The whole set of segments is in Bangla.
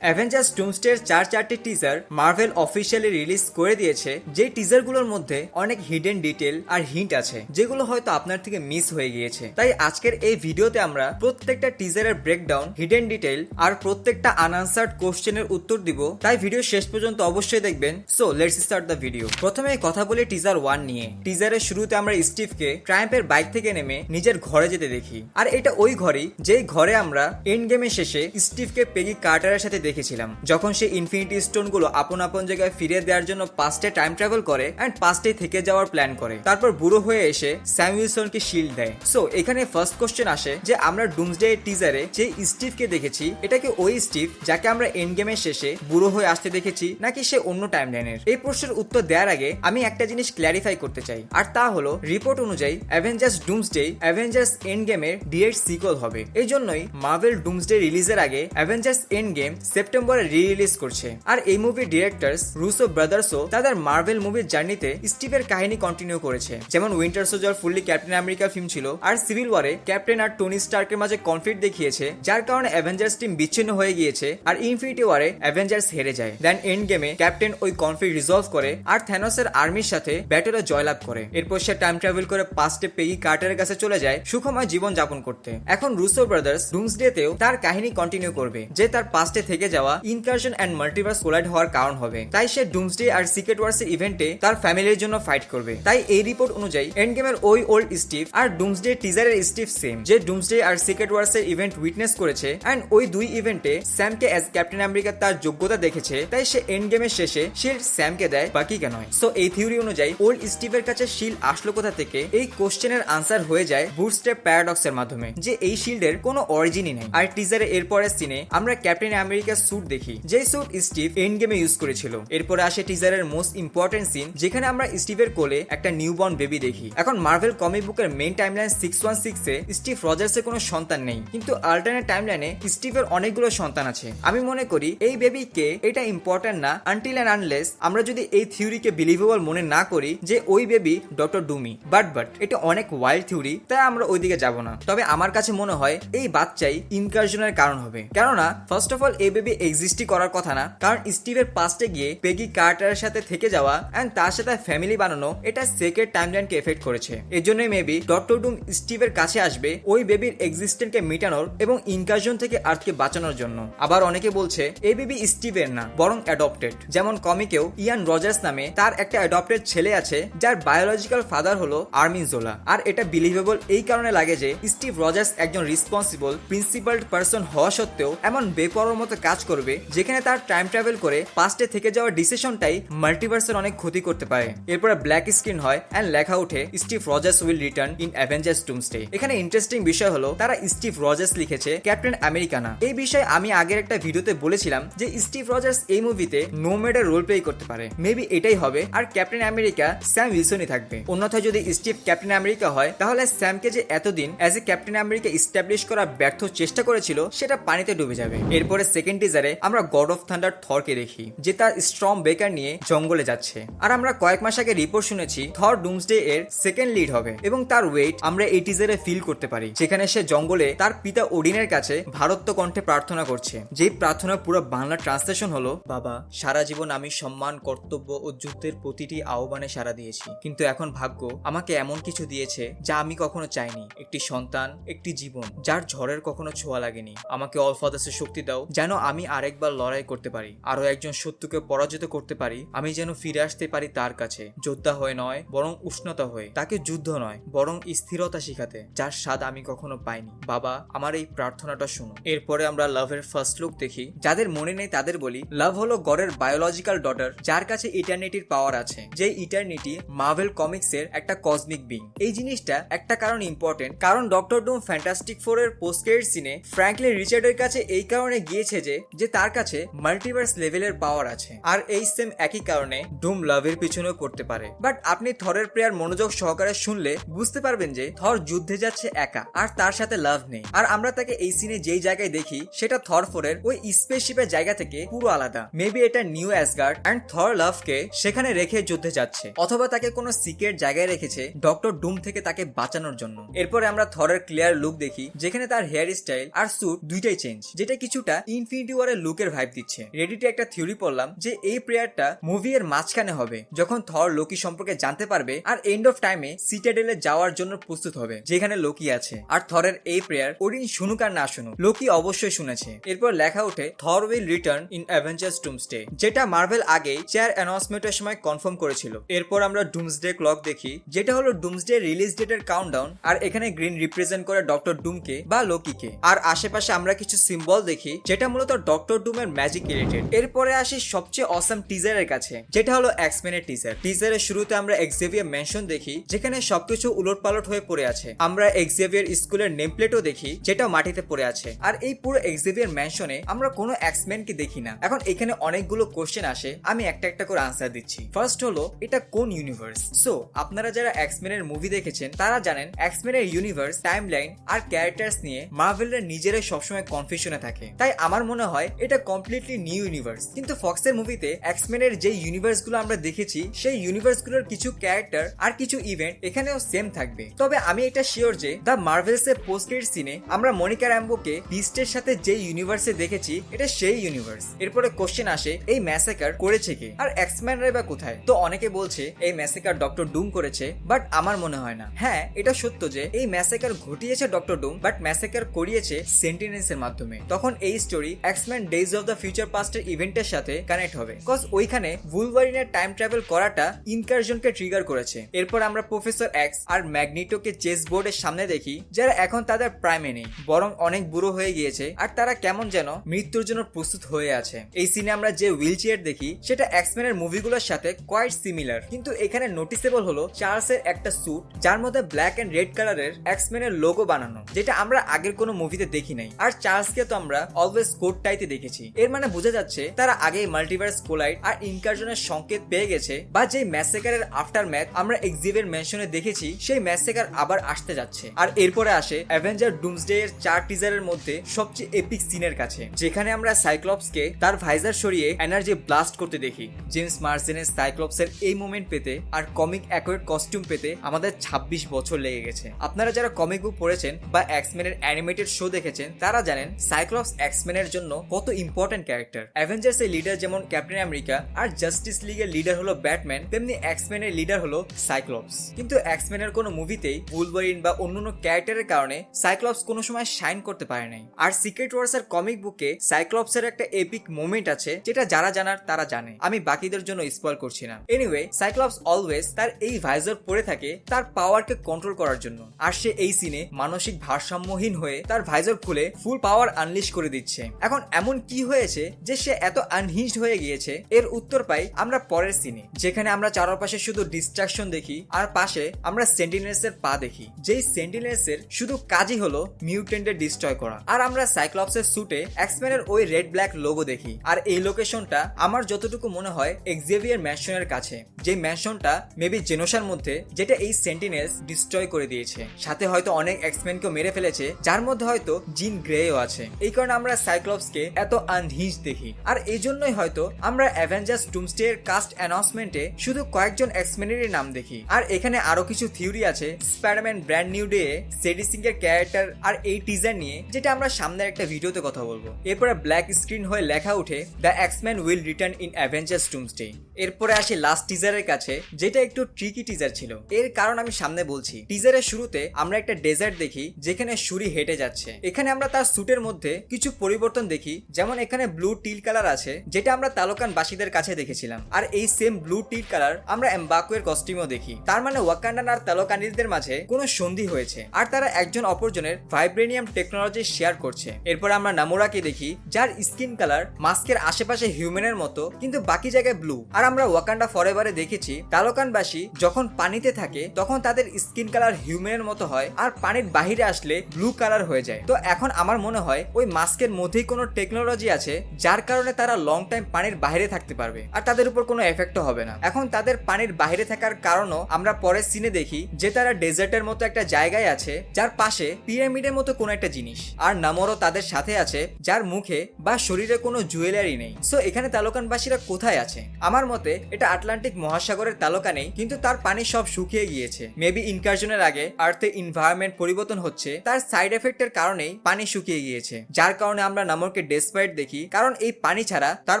অ্যাভেঞ্জার্স ডুমসডের চারটি টিজার মার্ভেল অফিসিয়ালি রিলিজ করে দিয়েছে, যে টিজারগুলোর মধ্যে অনেক হিডেন ডিটেল আর হিন্ট আছে যেগুলো হয়তো আপনার থেকে মিস হয়ে গিয়েছে। তাই আজকের এই ভিডিওতে আমরা প্রত্যেকটা টিজারের ব্রেকডাউন, হিডেন ডিটেল আর প্রত্যেকটা আনআনসার্ড কোশ্চেনের উত্তর দিব। তাই ভিডিও শেষ পর্যন্ত অবশ্যই দেখবেন। So let's start the video. প্রথমে কথা বলি টিজার 1 নিয়ে। টিজারের শুরুতে আমরা স্টিভকে ট্রায়াম্পের বাইক থেকে নেমে নিজের ঘরে যেতে দেখি, আর এটা ওই ঘরই যেই ঘরে আমরা এন্ড গেমের শেষে স্টিভকে পেগি কার্টারের সাথে দেখেছিলাম, যখন সে ইনফিনিটি স্টোন গুলো আপন আপন জায়গায় ফিরিয়ে দেওয়ার জন্য পাস্টে টাইম ট্রাভেল করে এন্ড পাস্টে থেকে যাওয়ার প্ল্যান করে, তারপর বুড়ো হয়ে এসে স্যাম উইলসনকে শিল্ড দেয়। সো এখানে ফার্স্ট কোশ্চেন আসে যে আমরা ডুমসডে টিজারে যে স্টিভকে দেখেছি, এটা কি ওই স্টিভ যাকে আমরা এন্ড গেমের শেষে বুড়ো হয়ে আসতে দেখেছি, নাকি সে অন্য টাইমলাইনের? এই প্রশ্নের উত্তর দেওয়ার আগে আমি একটা জিনিস ক্ল্যারিফাই করতে চাই, আর তা হলো রিপোর্ট অনুযায়ী অ্যাভেঞ্জার্স ডুমসডে অ্যাভেঞ্জার্স এন্ড গেমের ডিরেক্ট সিকুয়েল হবে। এই জন্যই মার্ভেল ডুমসডে রিলিজের আগে অ্যাভেঞ্জার্স এন্ড গেম সেপ্টেম্বরে রিলিজ করছে। আর এই মুভির ডিরেক্টরস রুসো ব্রাদার্সও তাদের মার্ভেল মুভির জার্নিতে স্টিভের কাহিনী কন্টিনিউ করেছে। যেমন winter soldier fully captain America film ছিল, আর সিভিল ওয়ারে ক্যাপ্টেন আর টনি স্টার্কের মাঝে কনফ্লিক্ট দেখিয়েছে, যার কারণে অ্যাভেঞ্জার্স টিম বিচ্ছিন্ন হয়ে গিয়েছে, আর ইনফিনিটি ওয়ারে অ্যাভেঞ্জার্স হেরে যায়। দেন এন্ড গেমে ক্যাপ্টেন ওই কনফ্লিক্ট রিজলভ করে আর থ্যানোসের আর্মির সাথে ব্যাটলে জয়লাভ করে। এরপর সে টাইম ট্রাভেল করে পাস্টে পেগি কার্টারের কাছে চলে যায় সুখময় জীবন যাপন করতে। এখন রুসো ব্রাদার্স ডুমসডেতেও তার কাহিনী কন্টিনিউ করবে, যে তার পাস্টে থেকে যাওয়া ইনকারশন এন্ড মাল্টিভার্স কোলাইড হওয়ার কারণ হবে। তাই সে ডুমসডে আর সিক্রেট ওয়ার্স এর ইভেন্টে তার ফ্যামিলির জন্য ফাইট করবে। তাই এই রিপোর্ট অনুযায়ী এন্ড গেমের ওই ওল্ড স্টিভ আর ডুমসডে টিজারের স্টিভ সেম, যে ডুমসডে আর সিক্রেট ওয়ার্স এর ইভেন্ট উইটনেস করেছে এন্ড ওই দুই ইভেন্টে স্যামকে অ্যাজ ক্যাপ্টেন আমেরিকা তার যোগ্যতা দেখেছে। তাই সে এন্ড গেমের শেষে শিল্ড স্যামকে দেয়, বাকিকে নয়। সো এই থিওরি অনুযায়ী ওল্ড স্টিভের কাছে শিল্ড আসলো কোথা থেকে? এই কোশ্চেনের আনসার হয়ে যায় বুটস্ট্র্যাপ প্যারাডক্সের মাধ্যমে, যে এই শিল্ডের কোনো অরিজিনই নেই। আর টিজারে এরপরের সিনে আমরা ক্যাপ্টেন আমেরিকার স্যুট দেখি, যে স্যুট স্টিভ এন্ড গেমে ইউজ করেছিল। এরপরে আসে টিজারের মোস্ট ইম্পর্টেন্ট সিন, যেখানে আমরা স্টিভের কোলে একটা নিউবর্ন বেবি দেখি। এখন মার্ভেল কমিক বুকের মেইন টাইমলাইন 616 এ স্টিভ রজার্সের কোনো সন্তান নেই, কিন্তু অল্টারনেট টাইমলাইনে স্টিভের অনেকগুলো সন্তান আছে। আমি মনে করি এই বেবি কে এটা ইম্পর্টেন্ট না, আনটিল এন্ড আনলেস আমরা যদি এই থিওরিকে বিলিভেবল মনে না করি যে ওই বেবি ডক্টর ডুমি। বাট এটা অনেক ওয়াইল্ড থিওরি, তাই আমরা ওইদিকে যাব না। তবে আমার কাছে মনে হয় এই বাচ্চাই ইনকারশনের কারণ হবে, কেননা ফার্স্ট অফ অল এই বেবি এক্সিস্টই করার কথা না, কারণ স্টিভের পাস্টে গিয়ে পেগি কার্টারের সাথে থেকে যাওয়া এন্ড তার সাথে ফ্যামিলি বানানো, এটা সেকেন্ড টাইমলাইনকে এফেক্ট করেছে। এর জন্যই মেবি ডক্টর ডুম স্টিভের কাছে আসবে ওই বেবির এক্সিস্টেন্সকে মেটানোর এবং ইনকারশন থেকে আর্থকে বাঁচানোর জন্য। আবার অনেকে বলছে এই বেবি স্টিভের না, বরং অ্যাডপ্টেড। যেমন কমিকেও ইয়ান রজার্স নামে তার একটা অ্যাডপ্টেড ছেলে আছে, যার বায়োলজিক্যাল ফাদার হলো আর্মিন জোলা। আর এটা বিলিভেবল এই কারণে লাগে যে স্টিভ রজার্স একজন রেসপন্সিবল প্রিন্সিপালড পারসন হওয়া সত্ত্বেও এমন বেপরোয়ার মতো কাজ করবে, যেখানে তার টাইম ট্রাভেল করে পাস্টে থেকে যাওয়ার ডিসিশনটাই মাল্টিভার্সের অনেক ক্ষতি করতে পারে। এরপরে ব্ল্যাক স্ক্রিন হয় এন্ড লেখা উঠে Steve Rogers will return in Avengers Doomsday. এখানে ইন্টারেস্টিং বিষয় হলো তারা স্টিভ রজার্স লিখেছে, ক্যাপ্টেন আমেরিকা না। এই বিষয়ে আমি আগের একটা ভিডিওতে বলেছিলাম যে স্টিভ রজার্স এই মুভিতে নোম্যাডের রোল প্লে করতে পারে, মেবি এটাই হবে। আর ক্যাপ্টেন আমেরিকা স্যাম উইলসনই থাকবে। অন্যথায় যদি স্টিভ ক্যাপ্টেন আমেরিকা হয়, তাহলে স্যামকে যে এতদিন as a captain America establish করার ব্যর্থ চেষ্টা করেছিল, সেটা পানিতে ডুবে যাবে। এরপরে সেকেন্ড টিজারে আমরা গড অফ থান্ডার থরকে দেখি, যে তার স্ট্রং বেকার নিয়ে জঙ্গলে যাচ্ছে। আর আমরা কয়েক মাস আগে রিপোর্ট শুনেছি থর ডুমসডে এর সেকেন্ড লিড হবে, এবং তার ওয়েট আমরা এই টিজারে ফিল করতে পারি, যেখানে সে জঙ্গলে তার পিতা ওডিনের কাছে ভারত্ব কণ্ঠে প্রার্থনা করছে। যেই প্রার্থনা পুরো বাংলা ট্রান্সলেশন হলো, বাবা, সারা জীবন আমি সম্মান, কর্তব্য ও যুদ্ধের প্রতিটি আহ্বানে সাড়া দিয়েছি, কিন্তু এখন ভাগ্য আমাকে এমন কিছু দিয়েছে যা আমি কখনো চাইনি। একটি সন্তান, একটি জীবন যার ঝড়ের কখনো ছোঁয়া লাগেনি। আমাকে অল ফাদার্সের শক্তি দাও, যেন আমি আরেকবার লড়াই করতে পারি, আরো একজন শত্রুকে পরাজিত করতে পারি। আমি যেন ফিরে আসতে পারি তার কাছে, যোদ্ধা হয়ে নয় বরং উষ্ণতা হয়ে, তাকে যুদ্ধ নয় বরং স্থিরতা শিখাতে, যার স্বাদ আমি কখনো পাইনি। বাবা, আমার এই প্রার্থনাটা শুনো। এরপরে আমরা লাভের ফার্স্ট লুক দেখি। যাদের মনে নেই তাদের বলি, লাভ হলো গডের বায়োলজিক্যাল ডটার, যার কাছে ইটারনিটির পাওয়ার আছে। যে ইটারনিটি মার্ভেল কমিক্স এর একটা কসমিক বিং। এই জিনিসটা একটা কারণ ইম্পর্টেন্ট, কারণ ডক্টর ডুম ফ্যান্টাস্টিক ফোর এর পোস্ট ক্রেডিট সিনে ফ্র্যাঙ্কলিন রিচার্ডের কাছে এই কারণে গিয়েছে যে তার কাছে মাল্টিভার্স লেভেলের পাওয়ার আছে। আর এই সেম একই কারণে ডুম লাভের পিছনেও করতে পারে। বাট আপনি থরের প্রেয়ার মনোযোগ সহকারে শুনলে বুঝতে পারবেন যে থর যুদ্ধে যাচ্ছে একা, আর তার সাথে লাভ নেই। আর আমরা তাকে এই সিনে যেই জায়গায় দেখি, সেটা থর 4 এর ওই স্পেসশিপের জায়গা থেকে পুরো আলাদা। মেবি এটা নিউ অ্যাসগার্ড এন্ড থর লাভকে সেখানে রেখে যুদ্ধে যাচ্ছে, অথবা তাকে কোনো সিক্রেট জায়গায় রেখেছে ডক্টর ডুম থেকে তাকে বাঁচানোর জন্য। এরপরে আমরা থরের ক্লিয়ার লুক দেখি, যেখানে তার হেয়ার স্টাইল আর স্যুট দুইটাই চেঞ্জ, যেটা কিছুটা ইনফিনিটি ইনফিনিটি ওয়ারের লুকের ভাইব দিচ্ছে। রেডিটে একটা থিওরি পড়লাম যে এই প্রেয়ারটা মুভি এর মাঝখানে হবে, যখন থর লোকি সম্পর্কে জানতে পারবে আর এন্ড অফ টাইমে সিটাডেলে যাওয়ার জন্য প্রস্তুত হবে যেখানে লোকি আছে। আর থরের এই প্রেয়ার ওডিন শুনুক আর না শুনুক, লোকি অবশ্যই শুনেছে। এরপর লেখা ওঠে Thor will return in Avengers Doomsday, যেটা মার্ভেল আগেই চেয়ার অ্যানাউন্সমেন্টের সময় কনফার্ম করেছিল। এরপর আমরা ডুমসডে ক্লক দেখি, যেটা হলো ডুমসডে রিলিজ ডেটের কাউন্টডাউন, আর এখানে গ্রিন রিপ্রেজেন্ট করে ডক্টর ডুমকে বা লোকিকে। আর আশেপাশে আমরা কিছু সিম্বল দেখি যেটা মূলত ডক্টর ডুমের ম্যাজিক রিলেটেড। এরপরে আসি সবচেয়ে অসাম টিজারের কাছে, যেটা হলো এক্সমেনের টিজার। টিজারের শুরুতে আমরা এক্সেভিয়ার মেনশন দেখি, যেখানে সবকিছু উলটপালট হয়ে পড়ে আছে। আমরা এক্সেভিয়ার স্কুলের নেম প্লেটও দেখি, যেটা মাটিতে পড়ে আছে। আর এই পুরো এক্সেভিয়ার মেনশনে আমরা কোনো এক্সম্যানকে দেখি না। এখন এখানে অনেকগুলো কোশ্চেন আসে, আমি একটা একটা করে আনসার দিচ্ছি। ফার্স্ট হলো, এটা কোন ইউনিভার্স? সো আপনারা যারা এক্সম্যানের মুভি দেখেছেন তারা জানেন এক্সম্যানের ইউনিভার্স, টাইমলাইন আর ক্যারেক্টার্স নিয়ে মার্ভেলের নিজেরাই সবসময় কনফিউশনে থাকে। তাই আমার মনে হয় এটা কমপ্লিটলি নিউ ইউনিভার্স। কিন্তু ফক্সের মুভিতে এক্সম্যানের যে ইউনিভার্স গুলো আমরা দেখেছি সেই ইউনিভার্স গুলোর কিছু ক্যারেক্টার আর কিছু ইভেন্ট এখানেও সেম থাকবে। তবে আমি এটা শিওর যে দ্য মার্ভেলস এর পোস্ট ক্রেডিট সিনে আমরা মনিকা র্যাম্বোকে বিস্টের সাথে যে ইউনিভার্সে দেখেছি এটা সেই ইউনিভার্স। এরপরে কোশ্চেন আসে, এই ম্যাসেকার করেছে কে আর এক্সম্যানরা বা কোথায়? তো অনেকে বলছে এই ম্যাসেকার ডক্টর ডুম করেছে, বাট আমার মনে হয় না। হ্যাঁ, এটা সত্য যে এই ম্যাসেকার ঘটিয়েছে ডক্টর ডুম, বাট ম্যাসেকার করিয়েছে সেন্টিনেন্স এর মাধ্যমে। তখন এই story X Men days of the future পাস্টের ইভেন্টের সাথে কানেক্ট হবে, কজ ওইখানে ভুলভারিনের টাইম ট্রাভেল করাটা ইনকারশনকে ট্রিগার করেছে। এরপর আমরা প্রফেসর এক্স আর ম্যাগনিটোকে চেস বোর্ডের সামনে দেখি, যারা এখন তাদের প্রাইমে নেই, বরং অনেক বুড়ো হয়ে গিয়েছে আর তারা কেমন যেন মৃত্যুর জন্য প্রস্তুত হয়ে আছে। এই সিনে আমরা যে হুইল চেয়ার দেখি সেটা এক্সম্যানের মুভিগুলোর সাথে কোয়াইট সিমিলার, কিন্তু এখানে নোটিসেবল হলো চার্লসের একটা স্যুট যার মধ্যে ব্ল্যাক এন্ড রেড কালারের এক্সম্যানের লোগো বানানো, যেটা আমরা আগের কোনো মুভিতে দেখি নাই। আর চার্লসকে তো আমরা অলওয়েজ কোট টাইতে দেখেছি। এর মানে বোঝা যাচ্ছে তারা আগেই মাল্টিভার্স কোলাইড আর ইনকারশনের সংকেত পেয়ে গেছে, বা যে ম্যাসেকারের আফটার ম্যাথ আমরা এক্সিভের মেনশনে দেখেছি সেই ম্যাসেকার আবার আসতে যাচ্ছে। আর এরপরে আসে অ্যাভেঞ্জার ডুমসডে এর 4 টিজারের মধ্যে সবচেয়ে এপিক সিনের কাছে, যেখানে আমরা সাইক্লপসকে তার ভাইজার সরিয়ে এনার্জি ব্লাস্ট করতে দেখি। জেমস মার্সেনের সাইক্লপসের এই মোমেন্ট পেতে আর কমিক অ্যাকুরেট কস্টিউম পেতে আমাদের 26 বছর লেগে গেছে। আপনারা যারা কমিক বুক পড়েছেন বা এক্সম্যানের অ্যানিমেটেড শো দেখেছেন তারা জানেন সাইক্লপস এক্সম্যানের জন্য কত ইম্পর্টেন্ট ক্যারেক্টার। অ্যাভেঞ্জার্স এর লিডার যেমন ক্যাপ্টেন আমেরিকা আর জাস্টিস লিগের লিডার হলো ব্যাটম্যান, তেমনি এক্সম্যানের লিডার হলো সাইক্লপস। কিন্তু এক্সম্যানের কোনো মুভিতেই উলভারিন বা অন্যান্য ক্যারেক্টারের কারণে সাইক্লপস কোনো সময় শাইন করতে পারে নাই। আর সিক্রেট ওয়ার্স এর কমিক বুকে সাইক্লপসের একটা এপিক মোমেন্ট আছে, যেটা যারা জানার তারা জানে, আমি বাকিদের জন্য স্পয়েল করছি না। এনিওয়ে, সাইক্লপস অলওয়েজ তার এই ভাইজার পরে থাকে তার পাওয়ারকে কন্ট্রোল করার জন্য, আর সে এই সিনে মানসিক ভারসাম্যহীন হয়ে তার ভাইজার খুলে ফুল পাওয়ার আনলিশ করে দিচ্ছে। এখন এমন কি হয়েছে যে সে এত আনহিঞ্জড হয়ে গিয়েছে? এর উত্তর পাই আমরা পরের সিনে, যেখানে আমরা চারপাশে শুধু ডিস্ট্রাকশন দেখি আর পাশে আমরা সেন্টিনেলস এর পা দেখি, যেই সেন্টিনেলস এর শুধু কাজই হলো মিউটেন্টদের ডিস্ট্রয় করা। আর আমরা সাইক্লপসের স্যুটে এক্সম্যানের ওই রেড ব্ল্যাক লোগো দেখি। আর এই লোকেশনটা আমার যতটুকু মনে হয় এক্সেভিয়ার ম্যানশনের কাছে, যে ম্যানশনটা মেবি জেনোসার মধ্যে, যেটা এই সেন্টিনেলস ডিস্ট্রয় করে দিয়েছে। সাথে হয়তো অনেক এক্সম্যানকেও মেরে ফেলেছে, যার মধ্যে হয়তো জিন গ্রেও আছে। এই কারণে আমরা সাইক্লপসকে এত আনহিঞ্জ দেখি। আর এই জন্যই হয়তো আমরা অ্যাভেঞ্জার্স ডুমসডে এর কাস্ট অ্যানাউন্সমেন্টে শুধু কয়েকজন এক্সম্যানেরই নাম দেখি। আর এখানে আরো কিছু থিওরি আছে Spiderman brand new day সেডি Singh এর ক্যারেক্টার আর এই টিজার নিয়ে, যেটা আমরা সামনের একটা ভিডিওতে কথা বলবো। এরপরে ব্ল্যাক স্ক্রিন হয়ে লেখা উঠে the X-Men will return in Avengers Doomsday. এরপরে আসে লাস্ট টিজারের কাছে, যেটা একটু ট্রিকি টিজার ছিল। এর কারণ আমি সামনে বলছি। টিজারের শুরুতে আমরা একটা ডেজার্ট দেখি যেখানে শুরি হেঁটে যাচ্ছে। এখানে আমরা তার স্যুটের মধ্যে কিছু পরিবর্তন দেখি, যেমন এখানে ব্লু টিল কালার আছে, যেটা আমরা তালোকান বাসীদের কাছে দেখেছিলাম। আর এই সেম ব্লু টিল কালার আমরা এমবাকুয়ের কস্টিউমও দেখি। তার মানে ওয়াকান্ডান আর তালোকানিদের মাঝে কোনো সন্ধি হয়েছে আর তারা একজন অপরজনের ভাইব্রেনিয়াম টেকনোলজি শেয়ার করছে। এরপর আমরা নামুরাকে দেখি, যার স্কিন কালার মাস্কের আশেপাশে হিউম্যানের মতো, কিন্তু বাকি জায়গায় ব্লু। আর আমরা ওয়াকান্ডা ফরএভারে দেখেছি তালোকানবাসী যখন পানিতে থাকে তখন তাদের স্কিন কালার হিউম্যানের মতো হয়, আর পানির বাহিরে আসলে ব্লু কালার হয়ে যায়। তো এখন আমার মনে হয় ওই মাস্কের মধ্যেই কোনো টেকনোলজি আছে, যার কারণে তারা লং টাইম পানির বাইরে থাকতে পারবে আর তাদের উপর কোনো এফেক্টও হবে না। এখন তাদের পানির বাইরে থাকার কারণও আমরা পরের সিনে দেখি যে তারা ডেজার্টের মতো একটা জায়গায় আছে, যার পাশে পিরামিডের মতো কোনো একটা জিনিস। আর নামরও তাদের সাথে আছে, যার মুখে বা শরীরে কোনো জুয়েলারি নেই। সো এখানে তালোকানবাসীরা কোথায় আছে? আমার মতে এটা আটলান্টিক মহাসাগরের তালোকানেই, কিন্তু তার পানি সব শুকিয়ে গিয়েছে। মেবি ইনকারশনের আগে আর্থে এনভায়রনমেন্ট পরিবর্তন হচ্ছে, তার সাইড এফেক্টের কারণেই পানি শুকিয়ে গিয়েছে, যার কারণে আমরা নামরকে অনেকে ডেসপারেট দেখি, কারণ এই পানি ছাড়া তার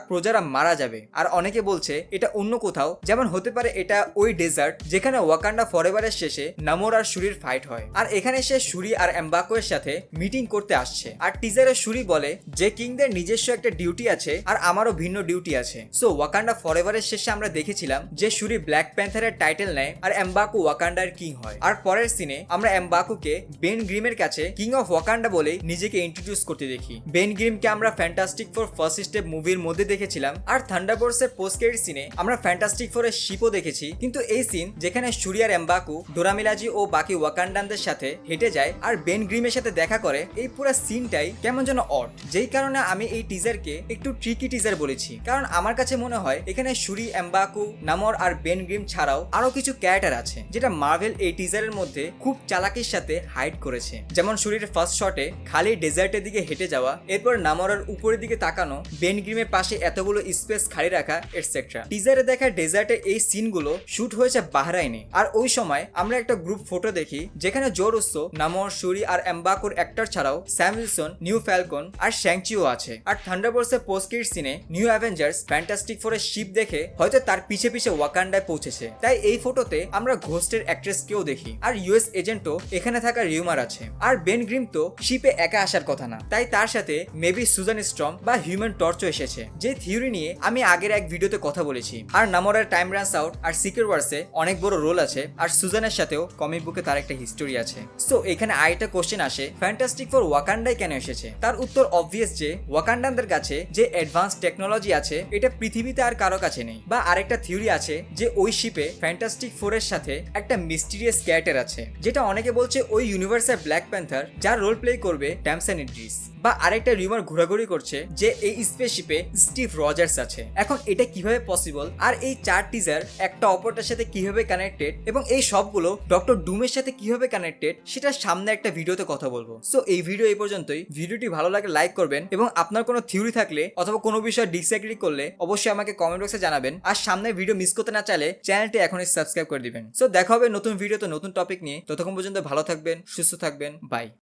প্রজারা মারা যাবে। আর অনেকে বলছে এটা অন্য কোথাও, যেমন হতে পারে এটা ওই ডেজার্ট যেখানে ওয়াকান্ডা ফরএভারের শেষে নামোর আর শুরির ফাইট হয়, আর এখানে সে শুরি আর এমবাকো এর সাথে মিটিং করতে আসছে। আর টিজারে শুরি বলে যে কিংদের নিজস্ব একটা ডিউটি আছে আর আমারও ভিন্ন ডিউটি আছে। সো ওয়াকান্ডা ফরএভারের শেষে আমরা দেখেছিলাম যে শুরি ব্ল্যাক প্যান্থারের টাইটেল নেয় আর এমবাকো ওয়াকান্ডার কিং হয়। আর পরের সিনে আমরা এমবাকোকে বেন গ্রিমের কাছে কিং অফ ওয়াকান্ডা বলে নিজেকে ইন্ট্রোডিউস করতে দেখি। বেন গ্রিমকে আমরা ফ্যান্টাস্টিক ফোর ফার্স্ট স্টেপ মুভির মধ্যে দেখেছিলাম, আর থান্ডারবোল্টস এর পোস্ট ক্রেডিট সিনে আমরা ফ্যান্টাস্টিক ফোর এর শিপও দেখেছি। কিন্তু এই সিন যেখানে শুরি আর এমবাকো ডোরা মিলাজি ও বাকি ওয়াকান্ডানদের সাথে হেঁটে যায় আর বেন গ্রিমের সাথে দেখা করে, এই পুরো সিনটাই কেমন যেন অড। যেই কারণে আমি এই টিজারকে একটু ট্রিকি টিজার বলেছি, কারণ আমার কাছে মনে হয় এখানে শুরি, এমবাকো, নামোর আর বেন গ্রিম ছাড়াও আরো কিছু ক্যারেক্টার আছে যেটা মার্ভেল এই টিজারের মধ্যে খুব চালাকির সাথে হাইড করেছে। যেমন শুরির ফার্স্ট শটে খালি ডেজার্টের দিকে হেঁটে যাওয়া, এরপর নামোরের উপরের দিকে তাকানো, বেন গ্রিমের পাশে এতগুলো স্পেস খালি রাখা এটসেট্রা। টিজারে দেখা ডেজার্টের এই সিনগুলো শুট হয়েছে বাহরাইনে। আর ওই সময় আমরা একটা গ্রুপ ফটো দেখি যেখানে জো রুসো, নামোর, শুরি আর এমবাকোর অ্যাক্টর ছাড়াও স্যাম উইলসন, নিউ ফ্যালকন আর শ্যাংচিও আছে। আর থান্ডারবোল্টস এর পোস্ট ক্রেডিট সিনে নিউ অ্যাভেঞ্জার্স ফ্যান্টাস্টিক ফোরের শিপ দেখে হয়তো তার পিছে পিছে ওয়াকান্ডায় পৌঁছেছে। তাই এই ফটোতে আমরা ঘোস্টের অ্যাক্ট্রেসকেও দেখি, আর ইউএস এজেন্টও এখানে থাকার রিউমার আছে। আর বেন গ্রিম তো শিপে একা আসার কথা না, তাই তার সাথে মেবি সুজান স্ট্রম বা হিউম্যান টর্চও এসেছে, যে থিওরি নিয়ে আমি আগের এক ভিডিওতে কথা বলেছি। আর নামোরের টাইম রানস আউট আর সিক্রেট ওয়ার্সে অনেক বড় রোল আছে, আর সুজানের সাথেও কমিক বুকে তার একটা হিস্টোরি আছে। সো এখানে আরেকটা কোশ্চেন আসে, ফ্যান্টাস্টিক ফোর ওয়াকান্ডায় কেন এসেছে? তার উত্তর অবভিয়াস যে ওয়াকান্ডানদের কাছে যে অ্যাডভান্স টেকনোলজি আছে এটা পৃথিবীতে আর কারো কাছে নেই। বা আরেকটা থিওরি আছে যে ওই শিপে ফ্যান্টাস্টিক ফোরের সাথে একটা মিস্টিরিয়াস ক্যারেক্টার আছে, যেটা অনেকে বলছে ওই ইউনিভার্সের ব্ল্যাক প্যান্থার, যার রোল প্লে করবে ট্যামসন ইদ্রিস। বা আরেকটা রিউমার ঘোরাঘুরি করছে যে এই স্পেসশিপে স্টিভ রজার্স আছে। এখন এটা কিভাবে পসিবল, আর এই চার টিজার একটা অপরটার সাথে কিভাবে কানেক্টেড, এবং এই সবগুলো ডক্টর ডুমের সাথে কিভাবে কানেক্টেড, সেটা সামনে একটা ভিডিওতে কথা বলবো। সো এই ভিডিও এই পর্যন্তই। ভিডিওটি ভালো লাগে লাইক করবেন, এবং আপনার কোনো থিওরি থাকলে অথবা কোনো বিষয়ে ডিসএগ্রি করলে অবশ্যই আমাকে কমেন্ট বক্সে জানাবেন। আর সামনের ভিডিও মিস করতে না চাইলে চ্যানেলটি এখনই সাবস্ক্রাইব করে দিবেন। সো দেখা হবে নতুন ভিডিওতে নতুন টপিক নিয়ে। ততক্ষণ পর্যন্ত ভালো থাকবেন, সুস্থ থাকবেন, বাই।